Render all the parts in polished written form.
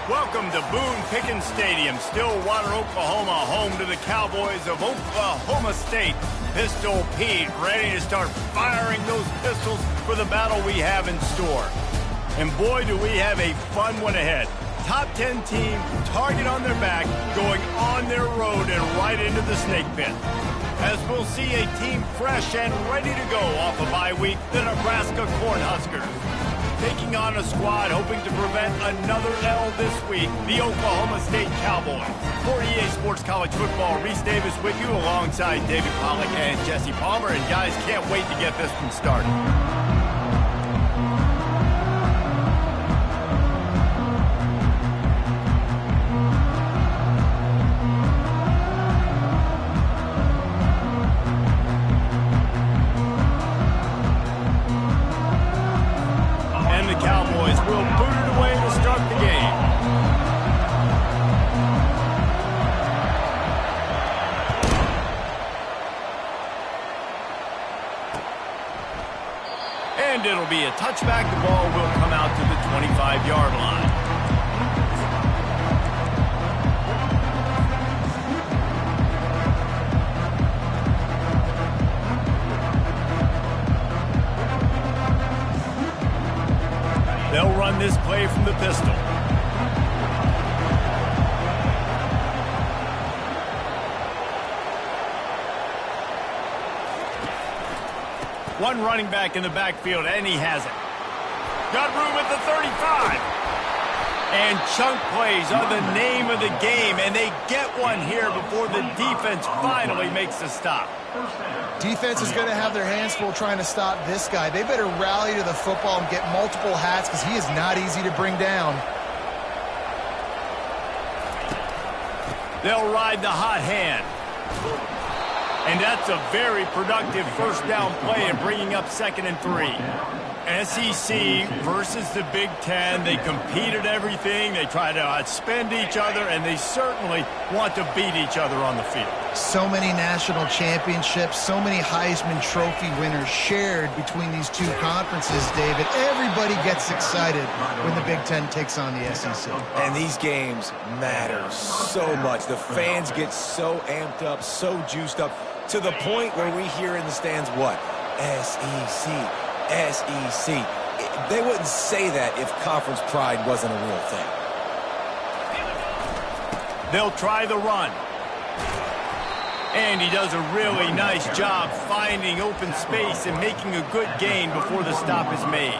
Welcome to Boone Pickens Stadium, Stillwater, Oklahoma, home to the Cowboys of Oklahoma State. Pistol Pete ready to start firing those pistols for the battle we have in store. And boy, do we have a fun one ahead. Top 10 team, target on their back, going on their road and right into the snake pit. As we'll see a team fresh and ready to go off a bye week, the Nebraska Cornhuskers. Taking on a squad hoping to prevent another L this week, the Oklahoma State Cowboys. For EA Sports College Football, Reese Davis with you alongside David Pollack and Jesse Palmer. And guys, can't wait to get this one started. And it'll be a touchback. The ball will come out to the 25-yard line. They'll run this play from the pistol. One running back in the backfield, and he has it. Got room at the 35. And chunk plays are the name of the game, and they get one here before the defense finally makes a stop. Defense is going to have their hands full trying to stop this guy. They better rally to the football and get multiple hats because he is not easy to bring down. They'll ride the hot hand. And that's a very productive first down play and bringing up 2nd and 3. SEC versus the Big Ten. They compete at everything. They try to outspend each other, and they certainly want to beat each other on the field. So many national championships, so many Heisman Trophy winners shared between these two conferences, David. Everybody gets excited when the Big Ten takes on the SEC. And these games matter so much. The fans get so amped up, so juiced up, to the point where we hear in the stands what? SEC. SEC. They wouldn't say that if conference pride wasn't a real thing. They'll try the run. And he does a really nice job finding open space and making a good gain before the stop is made.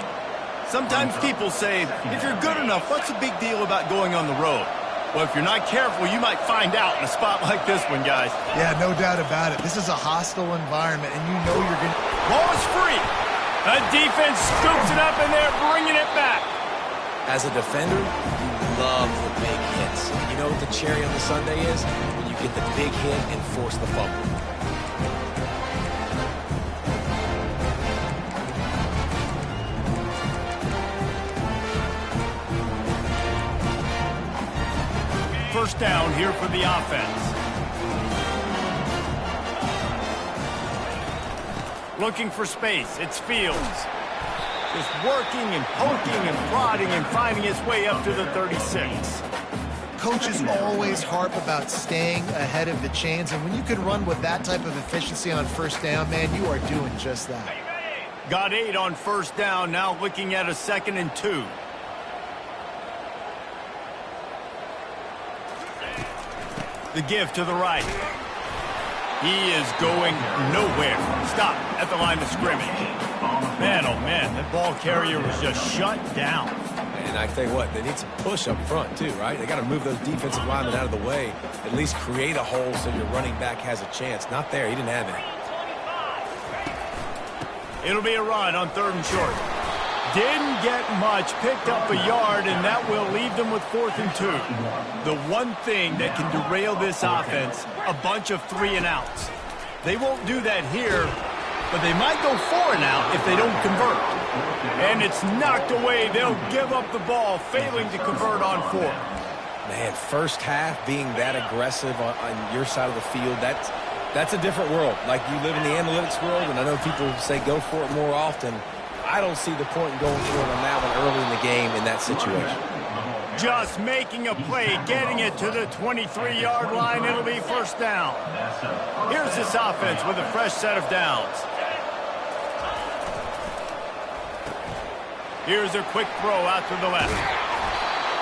Sometimes people say, if you're good enough, what's the big deal about going on the road? Well, if you're not careful, you might find out in a spot like this one, guys. Yeah, no doubt about it. This is a hostile environment, and you know you're going to... Ball is free. The defense scoops it up, and they're bringing it back. As a defender, you love the big hits. You know what the cherry on the sundae is? When you get the big hit and force the fumble. First down here for the offense. Looking for space. It's Fields. Just working and poking and prodding and finding his way up to the 36. Coaches always harp about staying ahead of the chains, and when you can run with that type of efficiency on first down, man, you are doing just that. Got 8 on first down, now looking at a 2nd and 2. The give to the right. He is going nowhere. Stop at the line of scrimmage. Man, oh man, that ball carrier was just shut down. And I tell you what, they need some push up front too, right? They got to move those defensive linemen out of the way. At least create a hole so your running back has a chance. Not there. He didn't have it. It'll be a run on 3rd and short. Didn't get much, picked up a yard, and that will leave them with 4th and 2. The one thing that can derail this offense, a bunch of 3 and outs. They won't do that here, but they might go 4 and out if they don't convert. And it's knocked away. They'll give up the ball, failing to convert on 4. Man, first half being that aggressive on your side of the field, that's a different world. Like, you live in the analytics world, and I know people say go for it more often. I don't see the point in going for it on that one early in the game in that situation. Just making a play, getting it to the 23-yard line. It'll be first down. Here's this offense with a fresh set of downs. Here's a quick throw out to the left.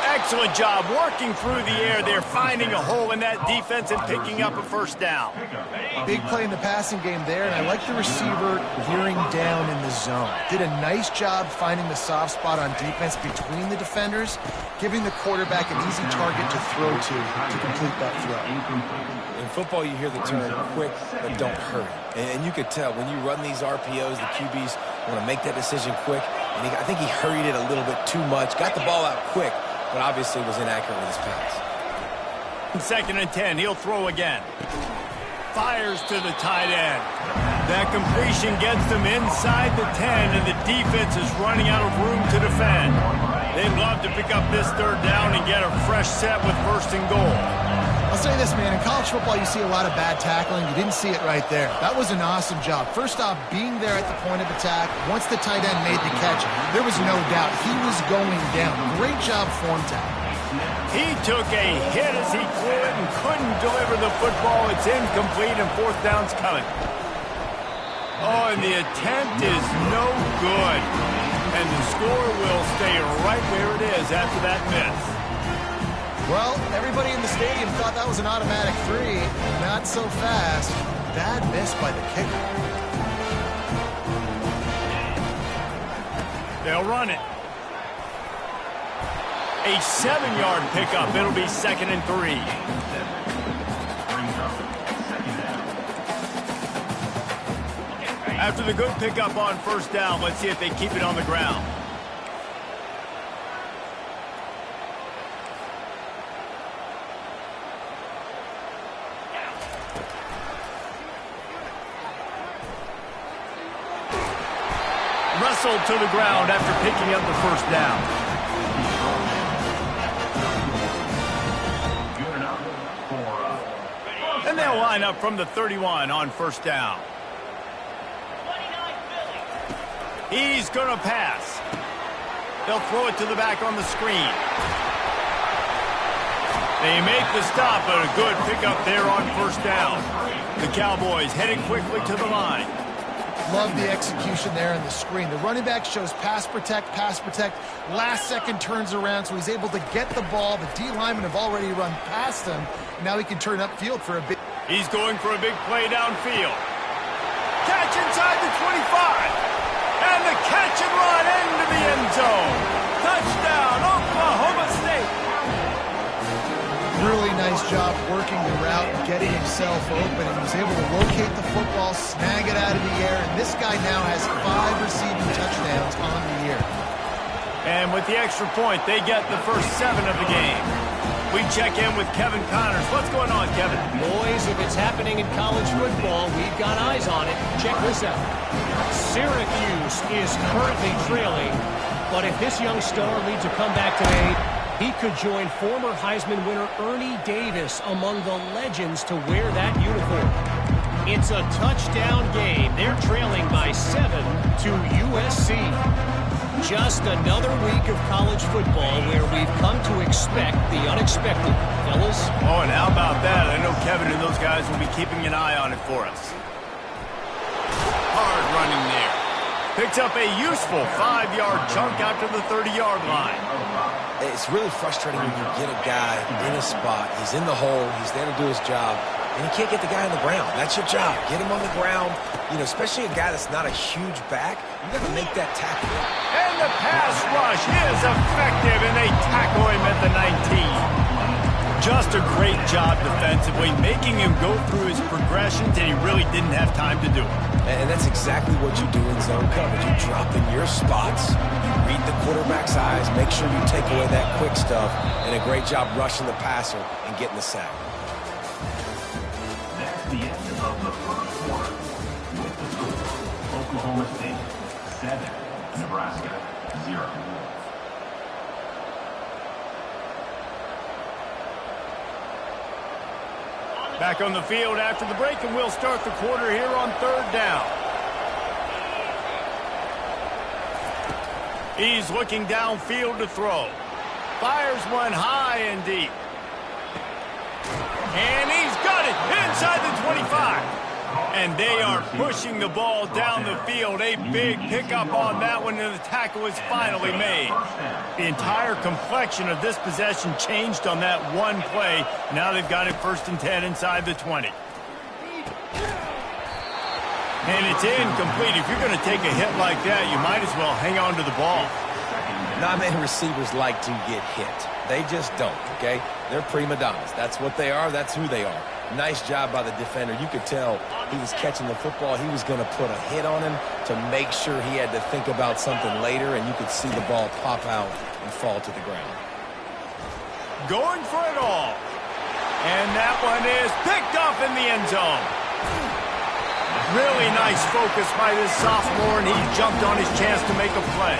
Excellent job working through the air there, finding a hole in that defense and picking up a first down. Big play in the passing game there, and I like the receiver gearing down in the zone. Did a nice job finding the soft spot on defense between the defenders, giving the quarterback an easy target to throw to complete that throw. In football, you hear the term quick, but don't hurry. And you could tell when you run these RPOs, the QBs want to make that decision quick. And I think he hurried it a little bit too much, got the ball out quick, but obviously was inaccurate with his pass. 2nd and 10, he'll throw again. Fires to the tight end. That completion gets them inside the 10, and the defense is running out of room to defend. They'd love to pick up this 3rd down and get a fresh set with 1st and goal. I'll say this, man. In college football, you see a lot of bad tackling. You didn't see it right there. That was an awesome job. First off, being there at the point of attack. Once the tight end made the catch, there was no doubt he was going down. Great job form tackle. He took a hit as he threw it and couldn't deliver the football. It's incomplete, and 4th down's coming. Oh, and the attempt is no good. And the score will stay right where it is after that miss. Well, everybody in the stadium thought that was an automatic 3. Not so fast. Bad miss by the kicker. They'll run it. A 7-yard pickup. It'll be 2nd and 3. After the good pickup on 1st down, let's see if they keep it on the ground. Wrestled to the ground after picking up the 1st down. And they'll line up from the 31 on 1st down. He's going to pass. They'll throw it to the back on the screen. They make the stop, but a good pickup there on 1st down. The Cowboys heading quickly to the line. Love the execution there on the screen. The running back shows pass protect. Last second turns around, so he's able to get the ball. The D linemen have already run past him. Now he can turn upfield for a big... He's going for a big play downfield. Catch inside the 25. And the catch and run into the end zone. Touchdown, Oklahoma State. Really nice job working the route, getting himself open, and he was able to locate the football, snag it out of the air, and this guy now has 5 receiving touchdowns on the year. And with the extra point, they get the first 7 of the game. We check in with Kevin Connors. What's going on, Kevin? Boys, if it's happening in college football, we've got eyes on it. Check this out. Syracuse is currently trailing, but if this young star leads a comeback today, he could join former Heisman winner Ernie Davis among the legends to wear that uniform. It's a touchdown game. They're trailing by 7 to USC. Just another week of college football where we've come to expect the unexpected, fellas. Oh, and how about that? I know Kevin and those guys will be keeping an eye on it for us. Hard running there. Picks up a useful 5-yard chunk out to the 30-yard line. It's really frustrating when you get a guy in a spot. He's in the hole. He's there to do his job. And you can't get the guy on the ground. That's your job. Get him on the ground. You know, especially a guy that's not a huge back. You got to make that tackle. And the pass rush is effective, and they tackle him at the 19. Just a great job defensively, making him go through his progressions, and he really didn't have time to do it. And that's exactly what you do in zone coverage. You drop in your spots. You read the quarterback's eyes. Make sure you take away that quick stuff. And a great job rushing the passer and getting the sack. That's the end of the first quarter. With the score, Oklahoma State 7, Nebraska 0. Back on the field after the break, and we'll start the quarter here on 3rd down. He's looking downfield to throw. fires one high and deep. And he's got it inside the 25. And they are pushing the ball down the field. A big pickup on that one, and the tackle is finally made. The entire complexion of this possession changed on that one play. Now they've got it 1st and 10 inside the 20. And it's incomplete. If you're going to take a hit like that, you might as well hang on to the ball. Not many receivers like to get hit. They just don't, okay? They're prima donnas. That's what they are. That's who they are. Nice job by the defender. You could tell he was catching the football. He was going to put a hit on him to make sure he had to think about something later, and you could see the ball pop out and fall to the ground. Going for it all. And that one is picked off in the end zone. Really nice focus by this sophomore, and he jumped on his chance to make a play.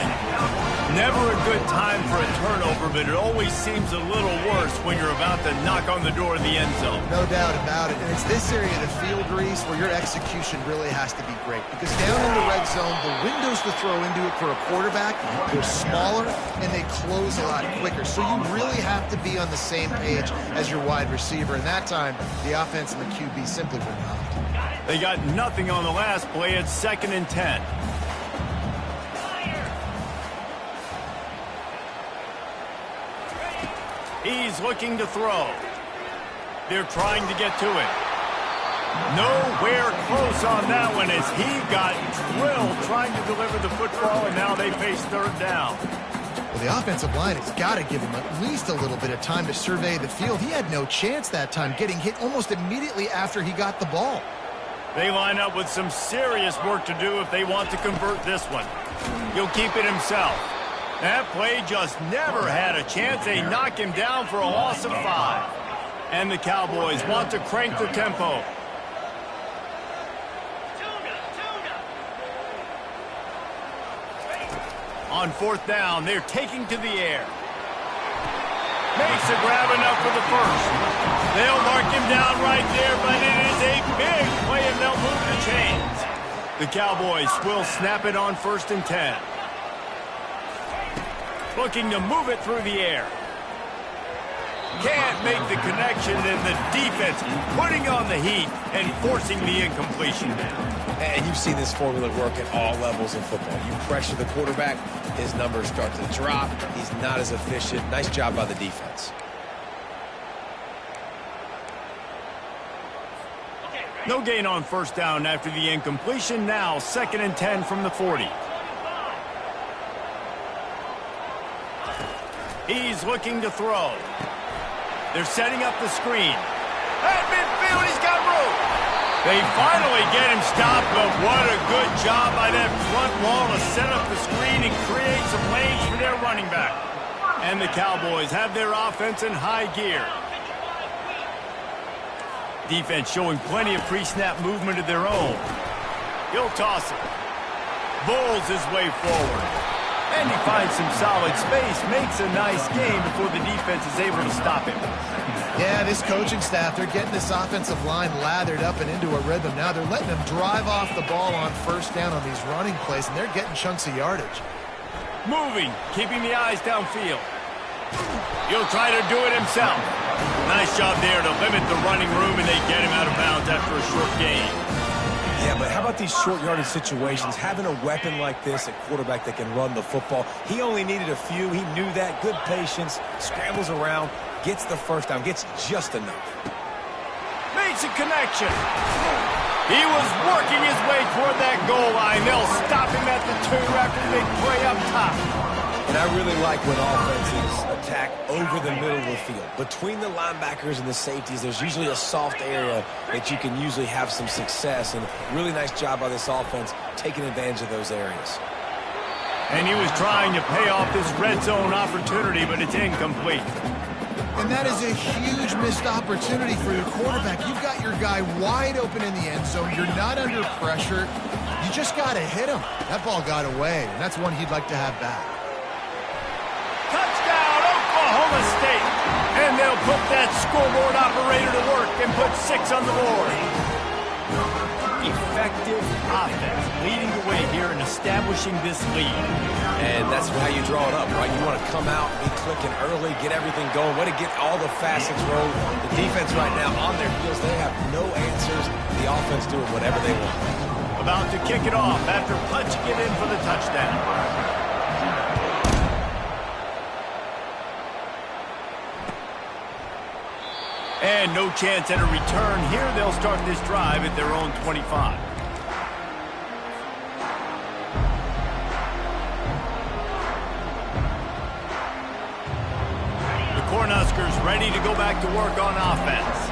Never a good time for a turnover, but it always seems a little worse when you're about to knock on the door of the end zone. No doubt about it. And it's this area of the field, Reese, where your execution really has to be great. Because down in the red zone, the windows to throw into it for a quarterback, they're smaller, and they close a lot quicker. So you really have to be on the same page as your wide receiver. And that time, the offense and the QB simply were not. They got nothing on the last play. It's 2nd and 10. He's looking to throw. They're trying to get to it. Nowhere close on that one as he got drilled trying to deliver the football, and now they face 3rd down. Well, the offensive line has got to give him at least a little bit of time to survey the field. He had no chance that time, getting hit almost immediately after he got the ball. They line up with some serious work to do if they want to convert this one. He'll keep it himself. That play just never had a chance. They knock him down for a loss of 5. And the Cowboys want to crank the tempo. On 4th down, they're taking to the air. Makes a grab enough for the 1st. They'll mark him down right there, but it is a big play, and they'll move the chains. The Cowboys will snap it on 1st and 10. Looking to move it through the air. Can't make the connection, and the defense putting on the heat and forcing the incompletion. And you've seen this formula work at all levels of football. You pressure the quarterback, his numbers start to drop. He's not as efficient. Nice job by the defense. No gain on 1st down after the incompletion. Now 2nd and 10 from the 40. He's looking to throw. They're setting up the screen. At midfield, he's got room. They finally get him stopped, but what a good job by that front wall to set up the screen and create some lanes for their running back. And the Cowboys have their offense in high gear. Defense showing plenty of pre-snap movement of their own. He'll toss it. Bowls his way forward. And he finds some solid space, makes a nice gain before the defense is able to stop him. Yeah, this coaching staff, they're getting this offensive line lathered up and into a rhythm. Now they're letting them drive off the ball on 1st down on these running plays, and they're getting chunks of yardage. Moving, keeping the eyes downfield. He'll try to do it himself. Nice job there to limit the running room, and they get him out of bounds after a short gain. Yeah, but how about these short yardage situations? Having a weapon like this, a quarterback that can run the football, he only needed a few. He knew that. Good patience, scrambles around, gets the 1st down, gets just enough. Makes a connection. He was working his way toward that goal line. They'll stop him at the 2 after the big play up top. And I really like when offenses attack over the middle of the field. Between the linebackers and the safeties, there's usually a soft area that you can usually have some success. And really nice job by this offense taking advantage of those areas. And he was trying to pay off this red zone opportunity, but it's incomplete. And that is a huge missed opportunity for your quarterback. You've got your guy wide open in the end zone. You're not under pressure. You just got to hit him. That ball got away, and that's one he'd like to have back. Touchdown, Oklahoma State. And they'll put that scoreboard operator to work and put 6 on the board. effective offense leading the way here and establishing this lead. And that's how you draw it up, right? You want to come out, be clicking early, get everything going, way to get all the facets rolling. The defense right now on their heels, they have no answers. The offense doing whatever they want. About to kick it off after punching it in for the touchdown. And no chance at a return here. They'll start this drive at their own 25. The Cornhuskers ready to go back to work on offense.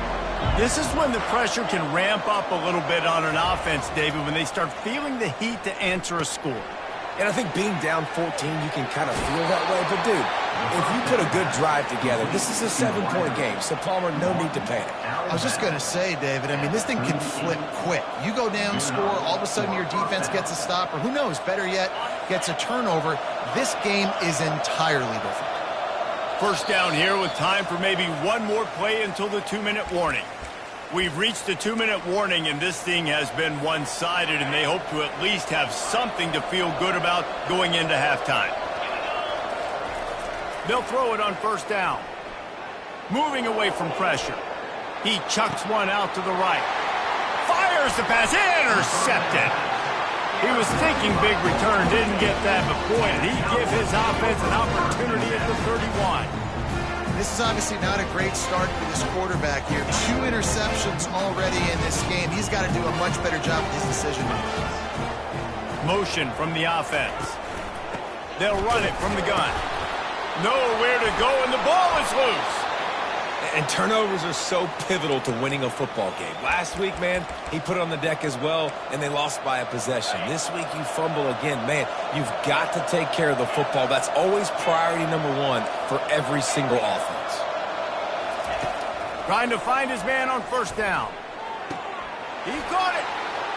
This is when the pressure can ramp up a little bit on an offense, David, when they start feeling the heat to answer a score. And I think being down 14, you can kind of feel that way. But, dude, if you put a good drive together, this is a 7-point game. So, Palmer, no need to panic. I was just going to say, David, I mean, this thing can flip quick. You go down, score, all of a sudden your defense gets a stop, or who knows, better yet, gets a turnover. This game is entirely different. First down here with time for maybe one more play until the 2-minute warning. We've reached the 2-minute warning, and this thing has been one-sided, and they hope to at least have something to feel good about going into halftime. They'll throw it on first down. Moving away from pressure. He chucks one out to the right. Fires the pass. Intercepted. He was thinking big return. Didn't get that, but boy, did he give his offense an opportunity at the 31. This is obviously not a great start for this quarterback here. 2 interceptions already in this game. He's got to do a much better job with his decision-making. Motion from the offense. They'll run it from the gun. Nowhere to go, and the ball is loose. And turnovers are so pivotal to winning a football game. Last week, man, he put it on the deck as well, and they lost by a possession. This week, you fumble again. Man, you've got to take care of the football. That's always priority number 1 for every single offense. Trying to find his man on first down. He caught it,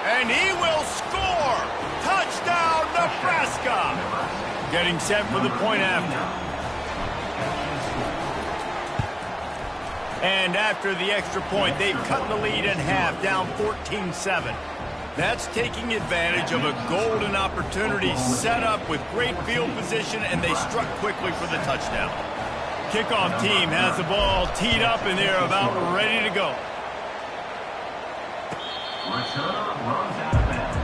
and he will score. Touchdown, Nebraska. Getting set for the point after. And after the extra point, they've cut the lead in half, down 14-7. That's taking advantage of a golden opportunity set up with great field position, and they struck quickly for the touchdown. Kickoff team has the ball teed up, and they're about ready to go. Returner runs out of bounds.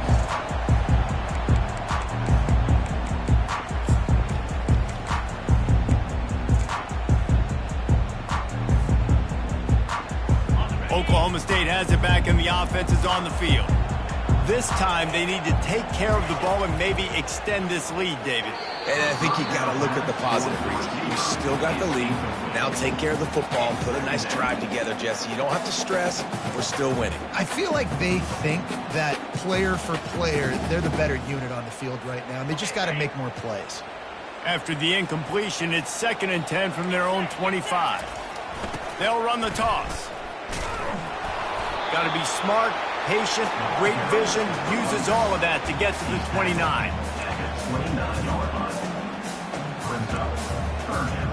Oklahoma State has it back, and the offense is on the field. This time, they need to take care of the ball and maybe extend this lead, David. And I think you got to look at the positive reason. You still got the lead. Now take care of the football. Put a nice drive together, Jesse. You don't have to stress. We're still winning. I feel like they think that player for player, they're the better unit on the field right now, and they just got to make more plays. After the incompletion, it's 2nd and 10 from their own 25. They'll run the toss. Got to be smart, patient, great vision, uses all of that to get to the 29. 29-yard line. Brings up third down.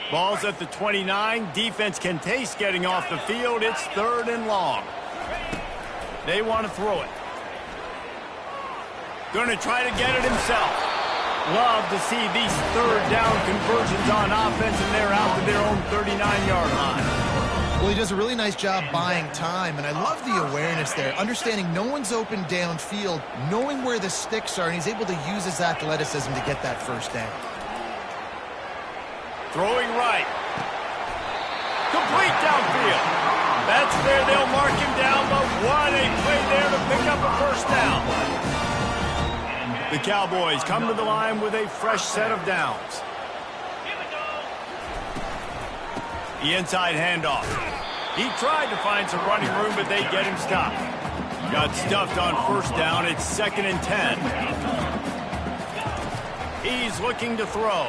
Ball's at the 29. Defense can taste getting off the field. It's 3rd and long. They want to throw it. Going to try to get it himself. Love to see these 3rd down conversions on offense, and they're out to their own 39-yard line. Well, he does a really nice job buying time, and I love the awareness there, understanding no one's open downfield, knowing where the sticks are, and he's able to use his athleticism to get that first down. Throwing right. Complete downfield. That's there. They'll mark him down, but what a play there to pick up a first down. The Cowboys come to the line with a fresh set of downs. The inside handoff. He tried to find some running room, but they get him stopped. Got stuffed on first down. It's 2nd and 10. He's looking to throw.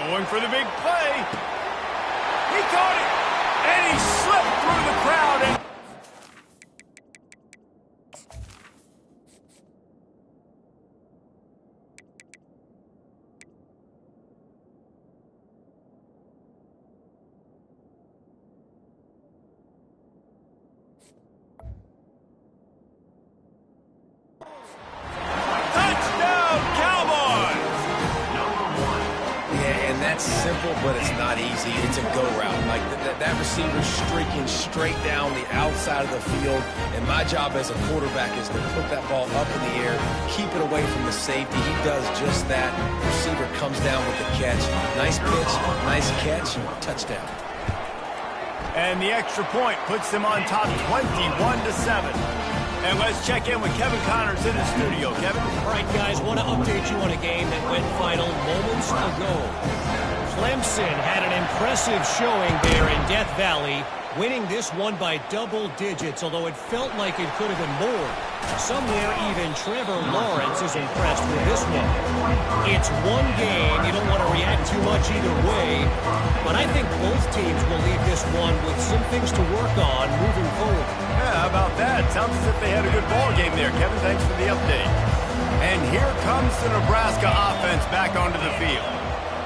Going for the big play. He caught it, and he slipped through the crowd. And but it's not easy. It's a go route. Like that receiver's streaking straight down the outside of the field, and my job as a quarterback is to put that ball up in the air, keep it away from the safety. He does just that. The receiver comes down with the catch. Nice pitch, nice catch, touchdown. And the extra point puts them on top 21-7. And let's check in with Kevin Connors in the studio. Kevin? All right, guys, want to update you on a game that went final moments ago. Clemson had an impressive showing there in Death Valley, winning this one by double digits, although it felt like it could have been more. Somewhere even Trevor Lawrence is impressed with this one. It's one game. You don't want to react too much either way, but I think both teams will leave this one with some things to work on moving forward. Yeah, how about that? Sounds as if they had a good ball game there. Kevin, thanks for the update. And here comes the Nebraska offense back onto the field.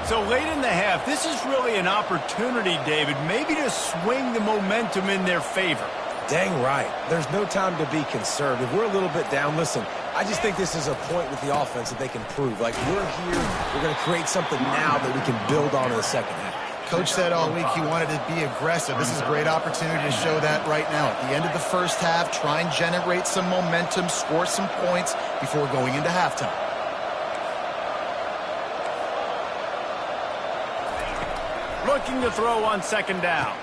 So late in the half, this is really an opportunity, David, maybe to swing the momentum in their favor. Dang right. There's no time to be conservative. We're a little bit down. Listen, I just think this is a point with the offense that they can prove. Like, we're here, we're going to create something now that we can build on in the second half. Coach said all week he wanted to be aggressive. This is a great opportunity to show that right now. At the end of the first half, try and generate some momentum, score some points before going into halftime. Looking to throw on second down.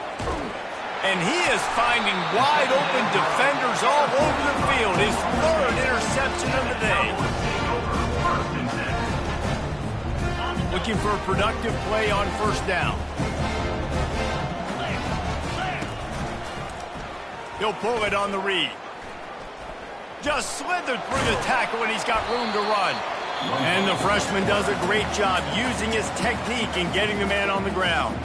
And he is finding wide-open defenders all over the field. His third interception of the day. Looking for a productive play on first down. He'll pull it on the read. Just slithered through the tackle, and he's got room to run. And the freshman does a great job using his technique and getting the man on the ground.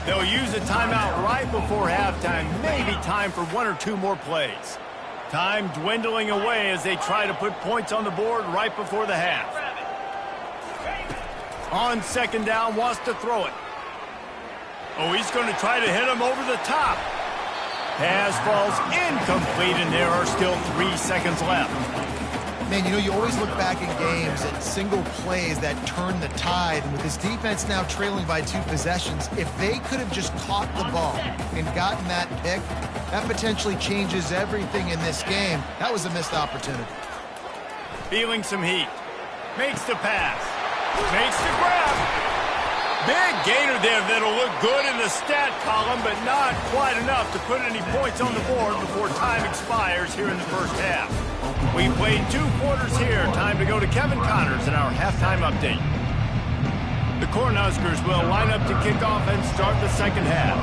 They'll use a timeout right before halftime, maybe time for one or two more plays. Time dwindling away as they try to put points on the board right before the half. On second down, wants to throw it. Oh, he's going to try to hit him over the top. Pass falls incomplete, and there are still 3 seconds left. Man, you know, you always look back in games at single plays that turn the tide. And with this defense now trailing by 2 possessions, if they could have just caught the ball and gotten that pick, that potentially changes everything in this game. That was a missed opportunity. Feeling some heat. Makes the pass. Makes the grab. Big gainer there that'll look good in the stat column, but not quite enough to put any points on the board before time expires here in the first half. We played 2 quarters here. Time to go to Kevin Connors in our halftime update. The Cornhuskers will line up to kick off and start the second half.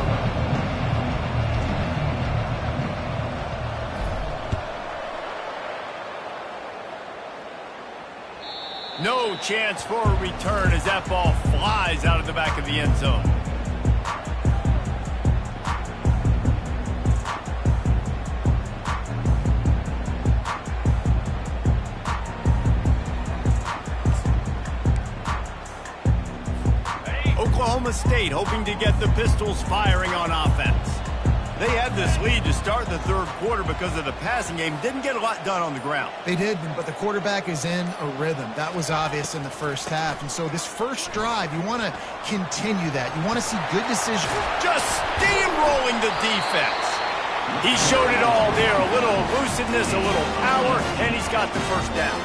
No chance for a return as that ball flies out of the back of the end zone. Oklahoma State hoping to get the Pistols firing on offense. They had this lead to start the third quarter because of the passing game. Didn't get a lot done on the ground. They did, but the quarterback is in a rhythm. That was obvious in the first half. And so this first drive, you want to continue that. You want to see good decisions. Just steamrolling the defense. He showed it all there. A little elusiveness, a little power, and he's got the first down.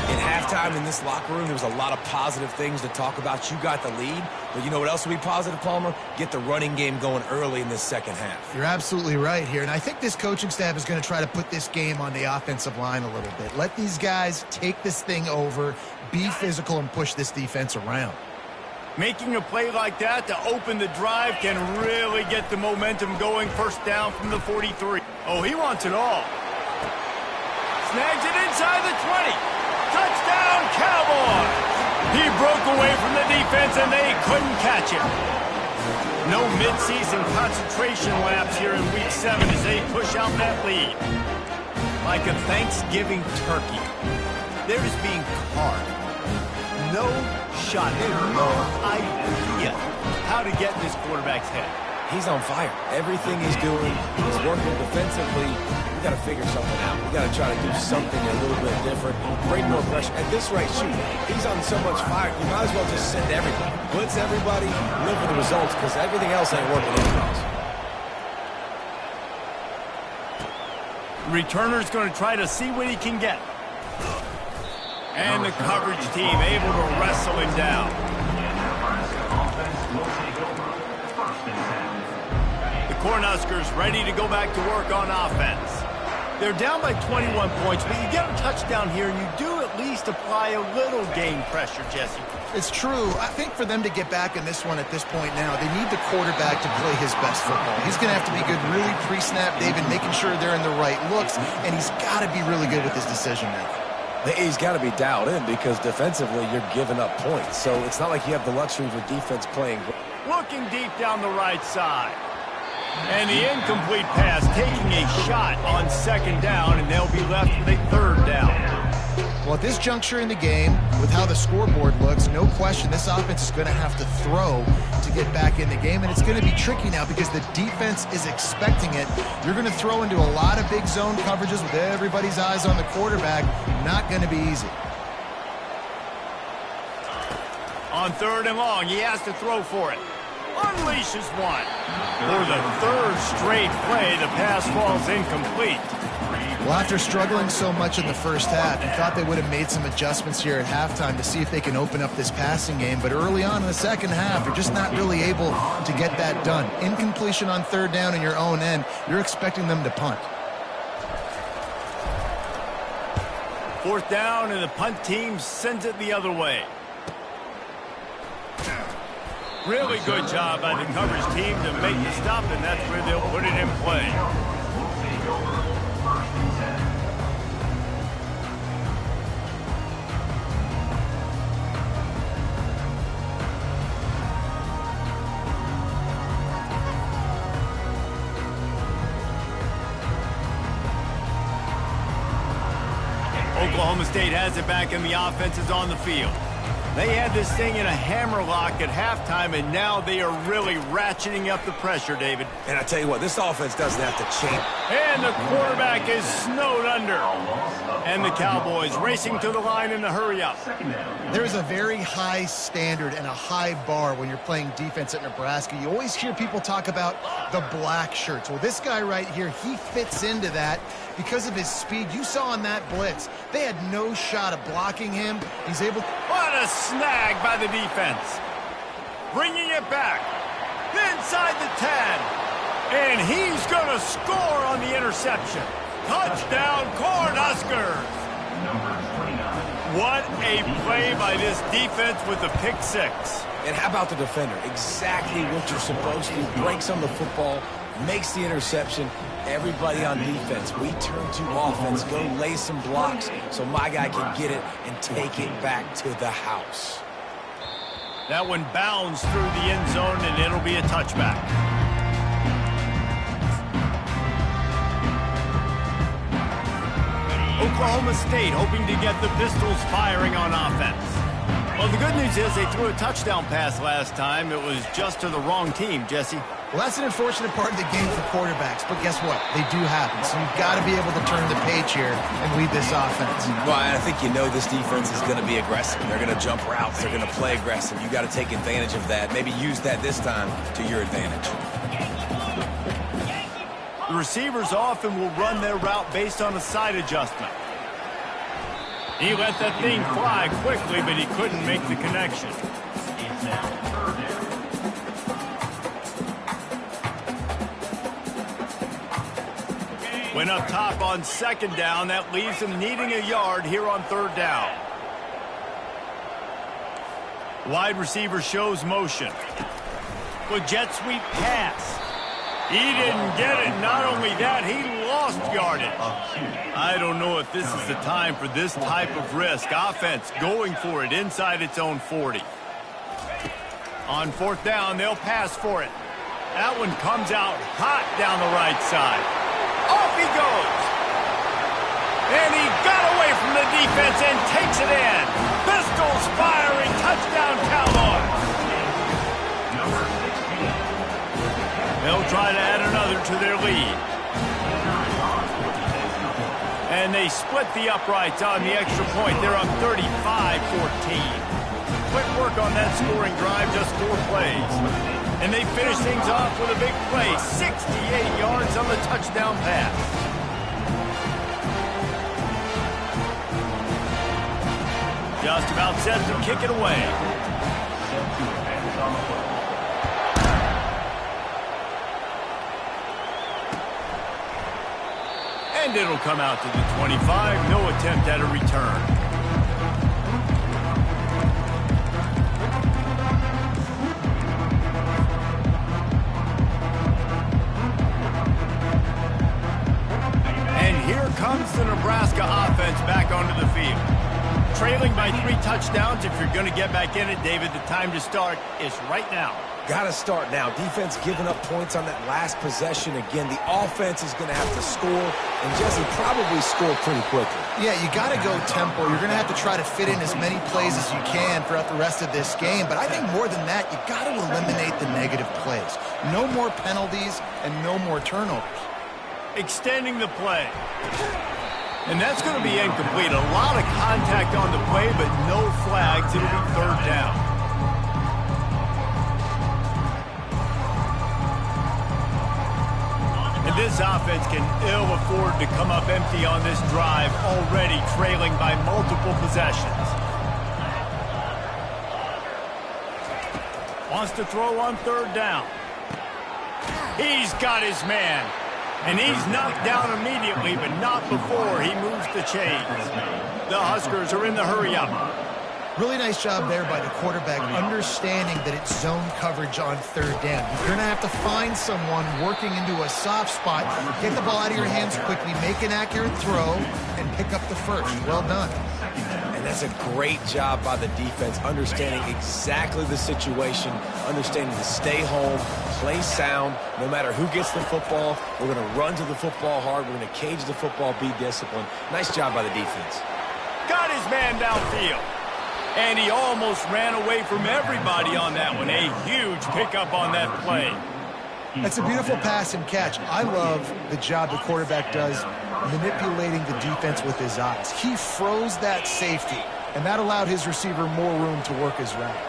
In halftime in this locker room, there was a lot of positive things to talk about. You got the lead, but you know what else will be positive, Palmer? Get the running game going early in this second half. You're absolutely right here, and I think this coaching staff is going to try to put this game on the offensive line a little bit. Let these guys take this thing over, be physical, and push this defense around. Making a play like that to open the drive can really get the momentum going. First down from the 43. Oh, he wants it all. Snags it inside the 20. Touchdown, Cowboys! He broke away from the defense, and they couldn't catch him. No midseason concentration laps here in Week 7 as they push out that lead. Like a Thanksgiving turkey, they're just being carved. No shot, no idea how to get in this quarterback's head. he's on fire. Everything he's doing, he's working defensively. We got to figure something out. We got to try to do something a little bit different, bring more pressure. At this rate, shoot, he's on so much fire, you might as well just send everybody. Blitz everybody, live with the results, because everything else ain't working anyways. Returner's going to try to see what he can get. And the coverage team able to wrestle him down. The Cornhuskers ready to go back to work on offense. They're down by 21 points, but you get a touchdown here, and you do at least apply a little game pressure, Jesse. It's true. I think for them to get back in this one at this point now, they need the quarterback to play his best football. He's going to have to be good really pre-snap, David, making sure they're in the right looks, and he's got to be really good with his decision-making. He's got to be dialed in because defensively you're giving up points. So it's not like you have the luxury of your defense playing. Looking deep down the right side. And the incomplete pass taking a shot on second down, and they'll be left with a third down. Well, at this juncture in the game, with how the scoreboard looks, no question this offense is going to have to throw to get back in the game, and it's going to be tricky now because the defense is expecting it. You're going to throw into a lot of big zone coverages with everybody's eyes on the quarterback. Not going to be easy. On third and long, he has to throw for it. Unleashes one. For the third straight play, the pass falls incomplete. Well, after struggling so much in the first half, you thought they would have made some adjustments here at halftime to see if they can open up this passing game. But early on in the second half, you're just not really able to get that done. Incompletion on third down in your own end, you're expecting them to punt. Fourth down, and the punt team sends it the other way. Really good job by the coverage team to make the stop, and that's where they'll put it in play. Oklahoma State has it back, and the offense is on the field. They had this thing in a hammerlock at halftime, and now they are really ratcheting up the pressure, David. And I tell you what, this offense doesn't have to change. And the quarterback is snowed under. And the Cowboys racing to the line in a hurry-up. There is a very high standard and a high bar when you're playing defense at Nebraska. You always hear people talk about the black shirts. Well, this guy right here, he fits into that because of his speed. You saw on that blitz, they had no shot of blocking him. He's able to... What a snag by the defense. Bringing it back. Inside the 10. And he's going to score on the interception. Touchdown, Cornhuskers. What a play by this defense with the pick six. And how about the defender? Exactly what you're supposed to. Breaks on the football, makes the interception. Everybody on defense, we turn to offense, go lay some blocks so my guy can get it and take it back to the house. That one bounds through the end zone, and it'll be a touchback. Oklahoma State hoping to get the Pistols firing on offense. Well, the good news is they threw a touchdown pass last time. It was just to the wrong team, Jesse. Well, that's an unfortunate part of the game for quarterbacks, but guess what? They do happen, so you've got to be able to turn the page here and lead this offense. Well, I think you know this defense is going to be aggressive. They're going to jump routes. They're going to play aggressive. You got to take advantage of that. Maybe use that this time to your advantage. The receivers often will run their route based on a side adjustment. He let that thing fly quickly, but he couldn't make the connection. It's now third down. Went up top on second down. That leaves him needing a yard here on third down. Wide receiver shows motion. With jet sweep pass. He didn't get it. Not only that, he lost yardage. I don't know if this is the time for this type of risk. Offense going for it inside its own 40. On fourth down, they'll pass for it. That one comes out hot down the right side. Off he goes. And he got away from the defense and takes it in. Pistols firing. Touchdown, Cowboys. Number 16. They'll try to add another to their lead. And they split the uprights on the extra point. They're up 35-14. Quick work on that scoring drive, just 4 plays. And they finish things off with a big play, 68 yards on the touchdown pass. Just about set to kick it away. And it'll come out to the 25. No attempt at a return. And here comes the Nebraska offense back onto the field. Trailing by 3 touchdowns. If you're going to get back in it, David, the time to start is right now. Got to start now. Defense giving up points on that last possession. Again, the offense is going to have to score, and Jesse probably score pretty quickly. Yeah, you got to go tempo. You're going to have to try to fit in as many plays as you can throughout the rest of this game. But I think more than that, you got to eliminate the negative plays. No more penalties and no more turnovers. Extending the play. And that's going to be incomplete. A lot of contact on the play, but no flags. It'll be 3rd down. And this offense can ill afford to come up empty on this drive, already trailing by multiple possessions. Wants to throw on 3rd down. He's got his man. And he's knocked down immediately, but not before he moves the chains. The Huskers are in the hurry-up. Really nice job there by the quarterback, understanding that it's zone coverage on 3rd down. You're going to have to find someone working into a soft spot, get the ball out of your hands quickly, make an accurate throw, and pick up the first. Well done. And that's a great job by the defense, understanding exactly the situation, understanding to stay home, play sound. No matter who gets the football, we're going to run to the football hard. We're going to cage the football, be disciplined. Nice job by the defense. Got his man downfield. And he almost ran away from everybody on that one. A huge pickup on that play. That's a beautiful pass and catch. I love the job the quarterback does manipulating the defense with his eyes. He froze that safety, and that allowed his receiver more room to work his route.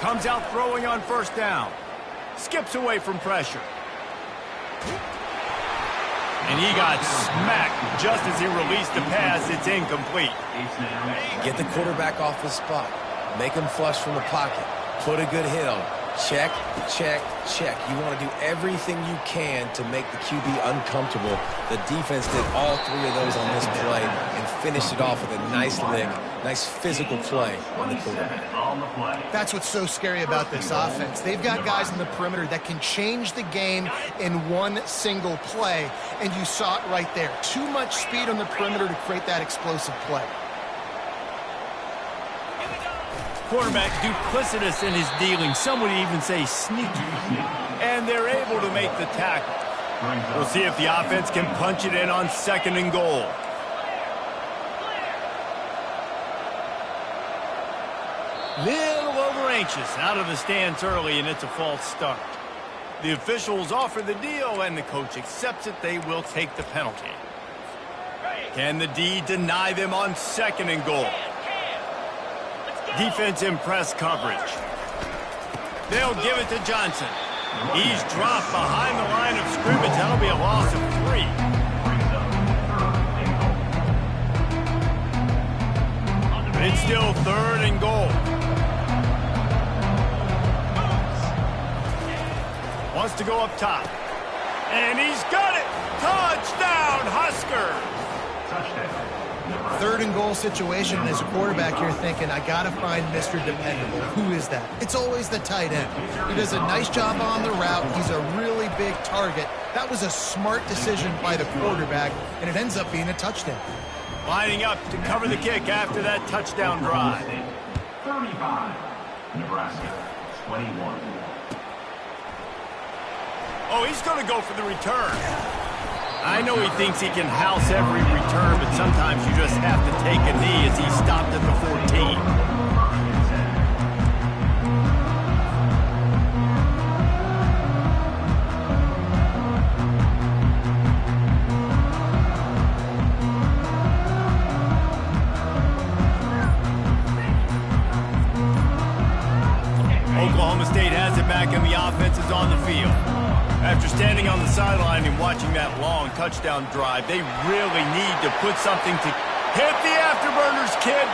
Comes out throwing on 1st down. Skips away from pressure. And he got smacked just as he released the pass. It's incomplete. Get the quarterback off his spot. Make him flush from the pocket. Put a good hit on him. Check, check, check. You want to do everything you can to make the QB uncomfortable. The defense did all 3 of those on this play and finished it off with a nice lick, nice physical play on the quarterback. That's what's so scary about this offense. They've got guys in the perimeter that can change the game in one single play, and you saw it right there. Too much speed on the perimeter to create that explosive play. Quarterback duplicitous in his dealing. Some would even say sneaky. And they're able to make the tackle. We'll see if the offense can punch it in on 2nd and goal. Little over anxious out of the stance early, and it's a false start. The officials offer the deal, and the coach accepts it. They will take the penalty. Can the D deny them on 2nd and goal? Defense in press coverage. They'll give it to Johnson. He's dropped behind the line of scrimmage. That'll be a loss of 3. But it's still 3rd and goal. Wants to go up top. And he's got it. Touchdown, Husker. Touchdown. 3rd and goal situation, and as a quarterback, you're thinking, I got to find Mr. Dependable. Who is that? It's always the tight end. He does a nice job on the route. He's a really big target. That was a smart decision by the quarterback, and it ends up being a touchdown. Lining up to cover the kick after that touchdown drive. 35. Nebraska 21. Oh, he's going to go for the return. I know he thinks he can house every return, but sometimes you just have to take a knee as he stopped at the 14. After standing on the sideline and watching that long touchdown drive, they really need to put something to hit the afterburners, kid.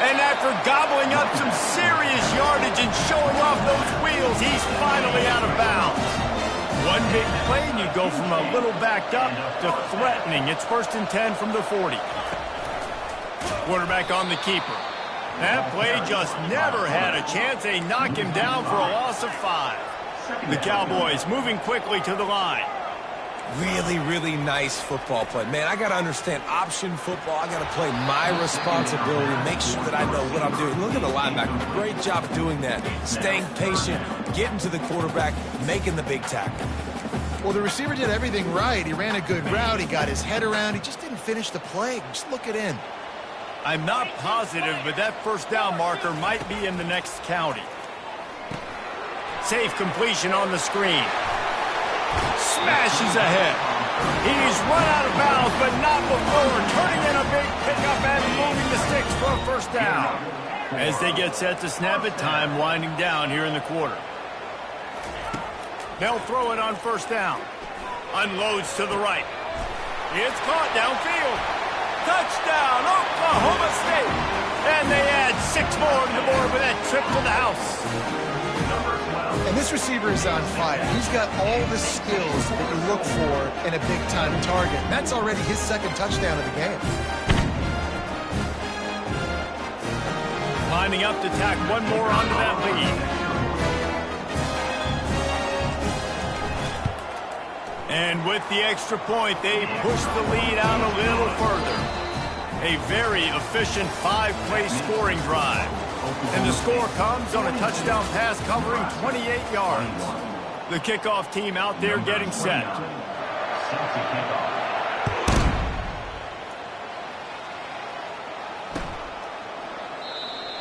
And after gobbling up some serious yardage and showing off those wheels, he's finally out of bounds. One big play and you go from a little backed up to threatening. It's 1st and 10 from the 40. Quarterback on the keeper. That play just never had a chance. They knock him down for a loss of 5. The Cowboys moving quickly to the line. Really, really nice football play. Man, I got to understand option football. I got to play my responsibility, make sure that I know what I'm doing. Look at the linebacker. Great job doing that. Staying patient, getting to the quarterback, making the big tackle. Well, the receiver did everything right. He ran a good route. He got his head around. He just didn't finish the play. Just look it in. I'm not positive, but that first down marker might be in the next county. Safe completion on the screen. Smashes ahead. He's run out of bounds, but not before turning in a big pickup and moving the sticks for a first down. As they get set to snap it, time winding down here in the quarter. They'll throw it on first down. Unloads to the right. It's caught downfield. Touchdown, Oklahoma State. And they add 6 more to the board with that trip to the house. And this receiver is on fire. He's got all the skills that you look for in a big-time target. That's already his 2nd touchdown of the game. Lining up to tack one more onto that lead. And with the extra point, they push the lead out a little further. A very efficient 5-play scoring drive. And the score comes on a touchdown pass covering 28 yards. The kickoff team out there getting set.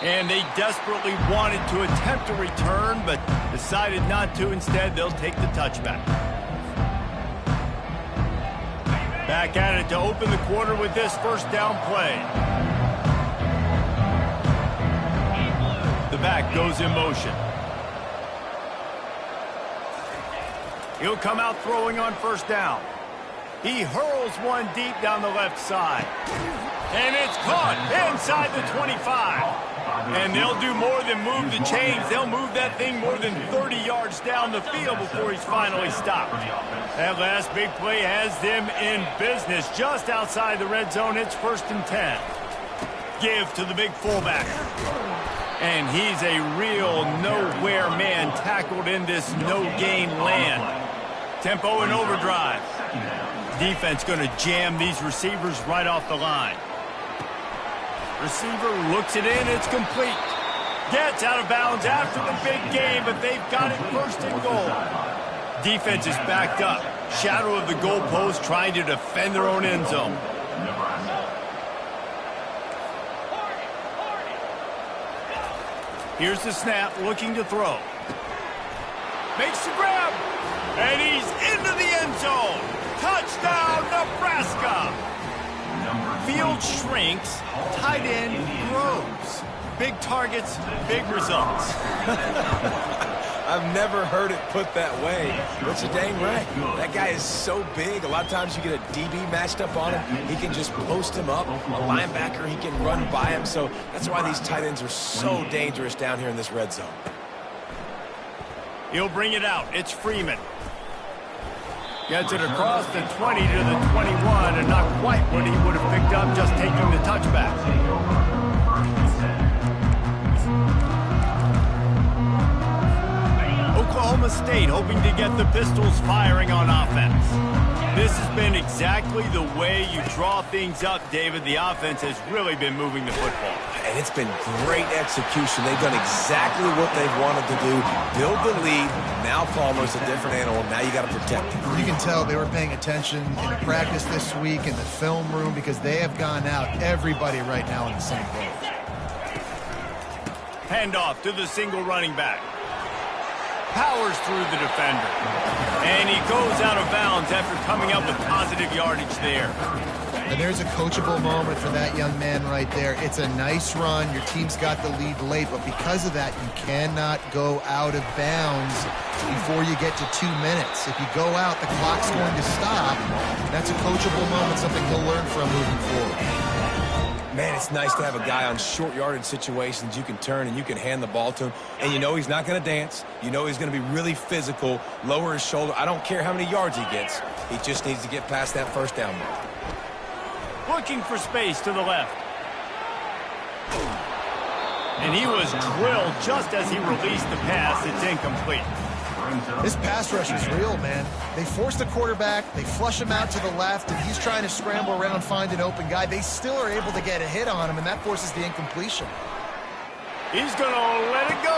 And they desperately wanted to attempt a return, but decided not to. Instead, they'll take the touchback. Back at it to open the quarter with this first down play. The back goes in motion. He'll come out throwing on first down. He hurls one deep down the left side. And it's caught inside the 25. And they'll do more than move the chains. They'll move that thing more than 30 yards down the field before he's finally stopped. That last big play has them in business just outside the red zone. It's 1st and 10. Give to the big fullback. And he's a real nowhere man tackled in this no-gain land. Tempo and overdrive. Defense going to jam these receivers right off the line. Receiver looks it in. It's complete. Gets out of bounds after the big game, but they've got it 1st and goal. Defense is backed up. Shadow of the goalpost trying to defend their own end zone. Here's the snap, looking to throw. Makes the grab. And he's into the end zone. Touchdown, Nebraska. Field shrinks, tight end grows. Big targets, big results. I've never heard it put that way, but you're dang right. That guy is so big. A lot of times you get a DB matched up on him. He can just post him up. A linebacker, he can run by him. So that's why these tight ends are so dangerous down here in this red zone. He'll bring it out. It's Freeman. Gets it across the 20 to the 21, and not quite what he would have picked up just taking the touchback. Oklahoma State hoping to get the Pistols firing on offense. This has been exactly the way you draw things up, David. The offense has really been moving the football. And it's been great execution. They've done exactly what they've wanted to do. Build the lead. Now Palmer's a different animal. Now you got to protect him. You can tell they were paying attention in the practice this week in the film room because they have gone out, everybody right now in the same boat. Handoff to the single running back. Powers through the defender. And he goes out of bounds after coming up with positive yardage there. And there's a coachable moment for that young man right there. It's a nice run. Your team's got the lead late, but because of that, you cannot go out of bounds before you get to 2 minutes. If you go out, the clock's going to stop. That's a coachable moment, something he'll learn from moving forward. Man, it's nice to have a guy on short yardage situations you can turn and you can hand the ball to him. And you know he's not going to dance. You know he's going to be really physical, lower his shoulder. I don't care how many yards he gets. He just needs to get past that first down mark. Looking for space to the left. And he was drilled just as he released the pass. It's incomplete. This pass rush is real, man. They force the quarterback, they flush him out to the left, and he's trying to scramble around, find an open guy. They still are able to get a hit on him, and that forces the incompletion. He's going to let it go.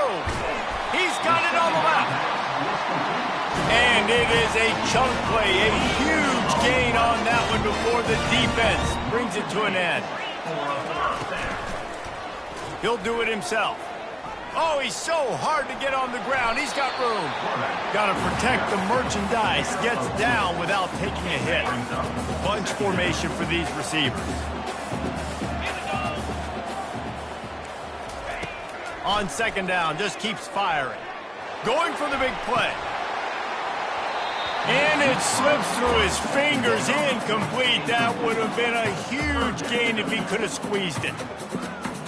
He's got it on the left. And it is a chunk play, a huge gain on that one before the defense brings it to an end. He'll do it himself. Oh, he's so hard to get on the ground. He's got room. Got to protect the merchandise. Gets down without taking a hit. Bunch formation for these receivers. On second down, just keeps firing. Going for the big play. And it slips through his fingers. Incomplete. That would have been a huge gain if he could have squeezed it.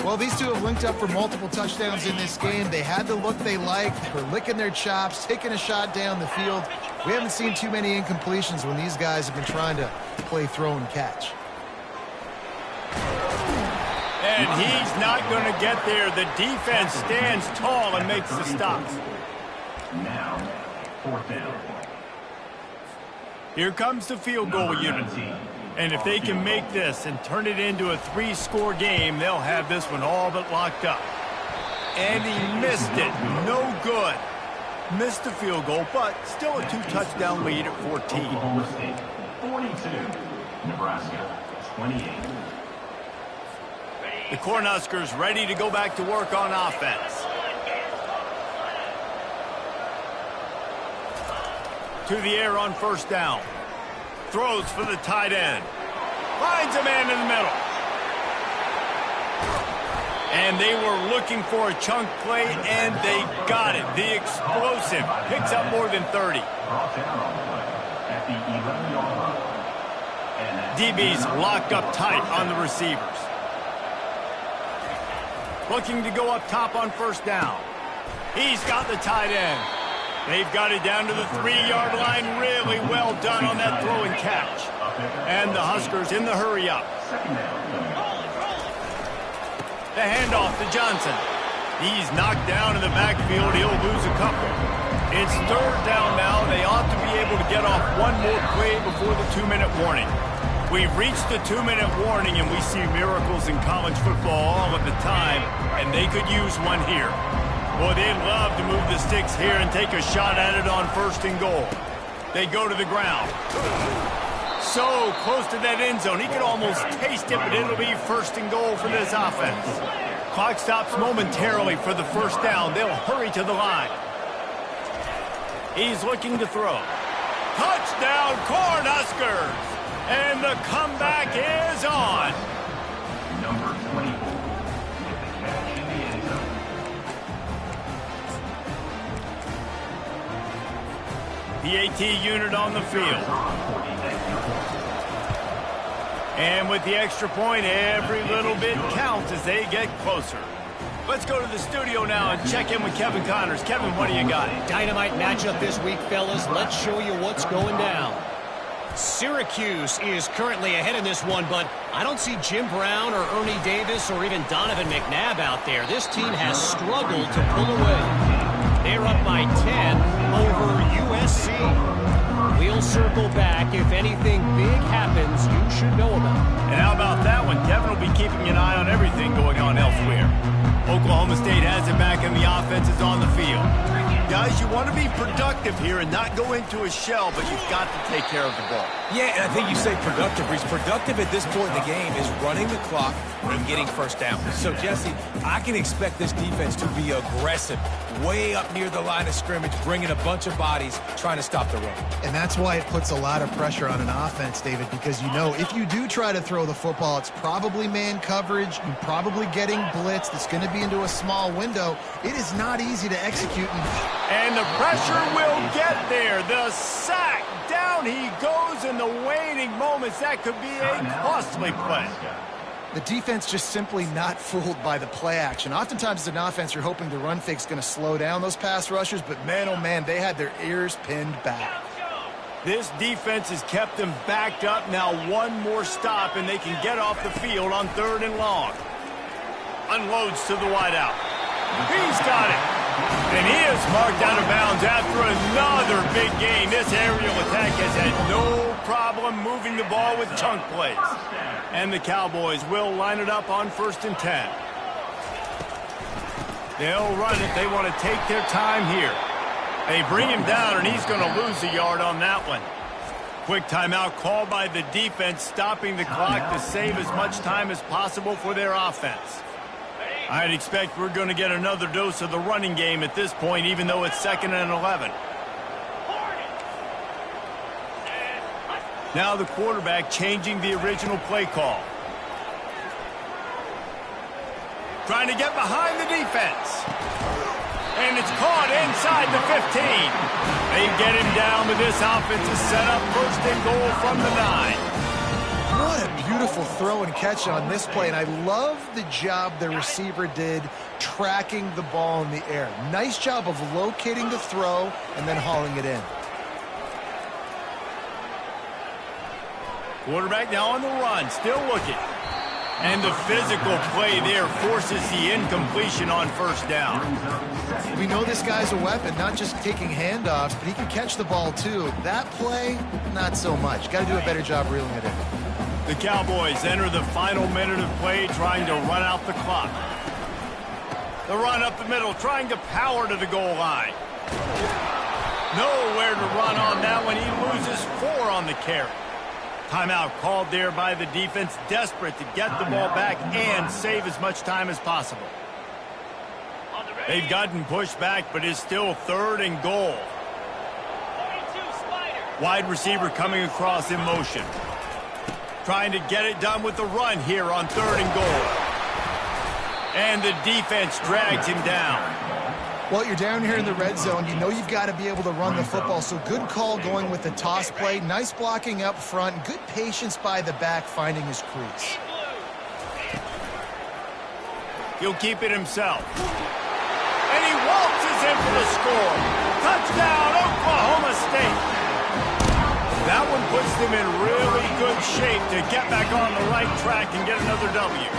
Well, these two have linked up for multiple touchdowns in this game. They had the look they liked. They were licking their chops, taking a shot down the field. We haven't seen too many incompletions when these guys have been trying to play throw and catch. And he's not going to get there. The defense stands tall and makes the stops. Now, fourth down. Here comes the field goal unit. And if they can make this and turn it into a 3-score game, they'll have this one all but locked up. And he missed it. No good. Missed the field goal, but still a 2-touchdown lead at 14. Oklahoma State, 42. Nebraska, 28. The Cornhuskers ready to go back to work on offense. To the air on first down. Throws for the tight end. Finds a man in the middle. And they were looking for a chunk play, and they got it. The explosive picks up more than 30. Brought down on the play at the 11-yard line. DB's locked up tight on the receivers. Looking to go up top on first down. He's got the tight end. They've got it down to the 3-yard line. Really well done on that throw and catch. And the Huskers in the hurry up. The handoff to Johnson. He's knocked down in the backfield. He'll lose a couple. It's third down now. They ought to be able to get off one more play before the 2-minute warning. We've reached the 2-minute warning, and we see miracles in college football all of the time, and they could use one here. Boy, they'd love to move the sticks here and take a shot at it on first and goal. They go to the ground. So close to that end zone. He could almost taste it, but it'll be first and goal for this offense. Clock stops momentarily for the first down. They'll hurry to the line. He's looking to throw. Touchdown, Cornhuskers! And the comeback is on. Number 24 with the catch in the end zone. The AT unit on the field. And with the extra point, every little bit counts as they get closer. Let's go to the studio now and check in with Kevin Connors. Kevin, what do you got? Dynamite matchup this week, fellas. Let's show you what's going down. Syracuse is currently ahead in this one, but I don't see Jim Brown or Ernie Davis or even Donovan McNabb out there. This team has struggled to pull away. They're up by 10 over USC. We'll circle back. If anything big happens, you should know about it. And how about that one? Kevin will be keeping an eye on everything going on elsewhere. Oklahoma State has it back and the offense is on the field. Guys, you want to be productive here and not go into a shell, but you've got to take care of the ball. Yeah, and I think you say productive, Reese. Productive at this point in the game is running the clock and getting first down. So, Jesse, I can expect this defense to be aggressive way up near the line of scrimmage, bringing a bunch of bodies, trying to stop the run. And that's why it puts a lot of pressure on an offense, David, because you know if you do try to throw the football, it's probably man coverage. You're probably getting blitz that's going to be into a small window. It is not easy to execute. And the pressure will get there. The sack. Down he goes in the waiting moments. That could be a costly play. The defense just simply not fooled by the play action. Oftentimes as an offense, you're hoping the run fake's going to slow down those pass rushers, but man, oh man, they had their ears pinned back. This defense has kept them backed up. Now one more stop, and they can get off the field on 3rd and long. Unloads to the wideout. He's got it. And he is marked out of bounds after another big gain. This aerial attack has had no problem moving the ball with chunk plays. And the Cowboys will line it up on 1st and 10. They'll run it. They want to take their time here. They bring him down, and he's going to lose a yard on that one. Quick timeout called by the defense, stopping the clock to save as much time as possible for their offense. I'd expect we're going to get another dose of the running game at this point, even though it's 2nd and 11. Now the quarterback changing the original play call. Trying to get behind the defense. And it's caught inside the 15. They get him down, but this offense is set up 1st and goal from the 9. What a beautiful throw and catch on this play, and I love the job the receiver did tracking the ball in the air. Nice job of locating the throw and then hauling it in. Quarterback now on the run, still looking. And the physical play there forces the incompletion on 1st down. We know this guy's a weapon, not just taking handoffs, but he can catch the ball too. That play, not so much. Got to do a better job reeling it in. The Cowboys enter the final minute of play, trying to run out the clock. The run up the middle, trying to power to the goal line. Nowhere to run on that one. He loses 4 on the carry. Timeout called there by the defense, desperate to get the ball back and save as much time as possible. They've gotten pushed back, but it's still 3rd and goal. Wide receiver coming across in motion. Trying to get it done with the run here on 3rd and goal. And the defense drags him down. Well, you're down here in the red zone. You know you've got to be able to run the football, so good call going with the toss play. Nice blocking up front. Good patience by the back finding his crease. He'll keep it himself. And he waltzes in for the score. Touchdown, Oklahoma State. That one puts them in really good shape to get back on the right track and get another W.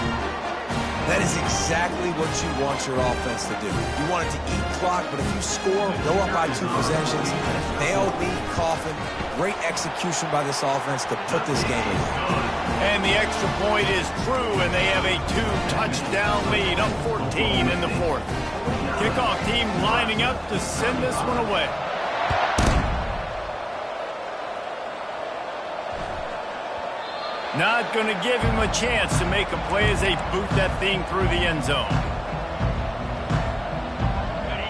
That is exactly what you want your offense to do. You want it to eat clock, but if you score, go up by 2 possessions, nail beat Coffin. Great execution by this offense to put this game away. And the extra point is true, and they have a 2-touchdown lead, up 14 in the 4th. Kickoff team lining up to send this one away. Not going to give him a chance to make a play as they boot that thing through the end zone.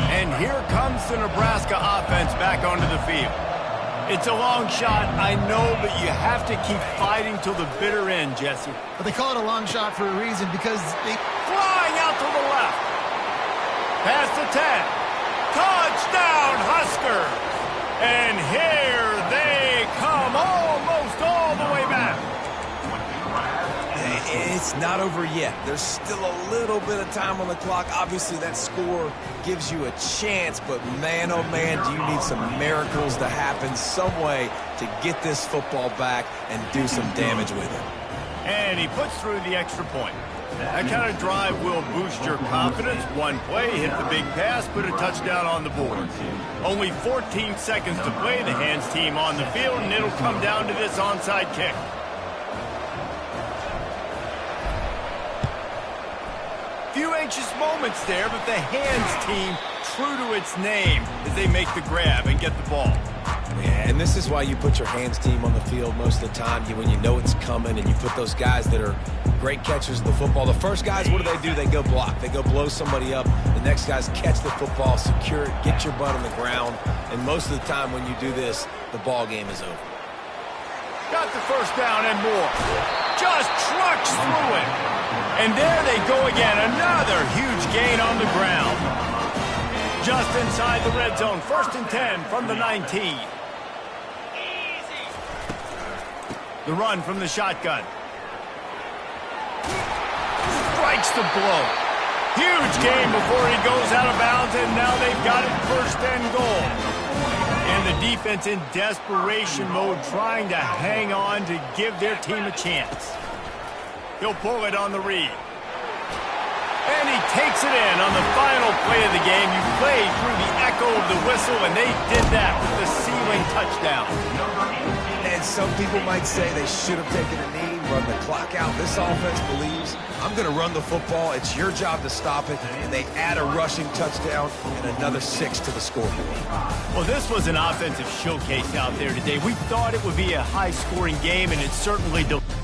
And here comes the Nebraska offense back onto the field. It's a long shot, I know, but you have to keep fighting till the bitter end, Jesse. But they call it a long shot for a reason, because they... Flying out to the left. Past the 10. Touchdown, Husker. And here they come, almost all the way back. It's not over yet. There's still a little bit of time on the clock. Obviously, that score gives you a chance, but man, oh man, do you need some miracles to happen some way to get this football back and do some damage with it. And he puts through the extra point. That kind of drive will boost your confidence. One play, hit the big pass, put a touchdown on the board. Only 14 seconds to play. The hands team on the field, and it'll come down to this onside kick. Few anxious moments there, but the hands team true to its name as they make the grab and get the ball. Yeah, and this is why you put your hands team on the field most of the time. When you know it's coming, and you put those guys that are great catchers of the football. The first guys, what do? They go block. They go blow somebody up. The next guys catch the football, secure it, get your butt on the ground. And most of the time when you do this, the ball game is over. Got the first down and more. Just trucks through it. And there they go again. Another huge gain on the ground. Just inside the red zone. 1st and 10 from the 19. The run from the shotgun. Strikes the blow. Huge gain before he goes out of bounds, and now they've got it 1st and goal. And the defense in desperation mode, trying to hang on to give their team a chance. He'll pull it on the read. And he takes it in on the final play of the game. You played through the echo of the whistle, and they did that with the ceiling touchdown. And some people might say they should have taken a knee, run the clock out. This offense believes, I'm going to run the football. It's your job to stop it. And they add a rushing touchdown and another 6 to the scoreboard. Well, this was an offensive showcase out there today. We thought it would be a high-scoring game, and it certainly delivered.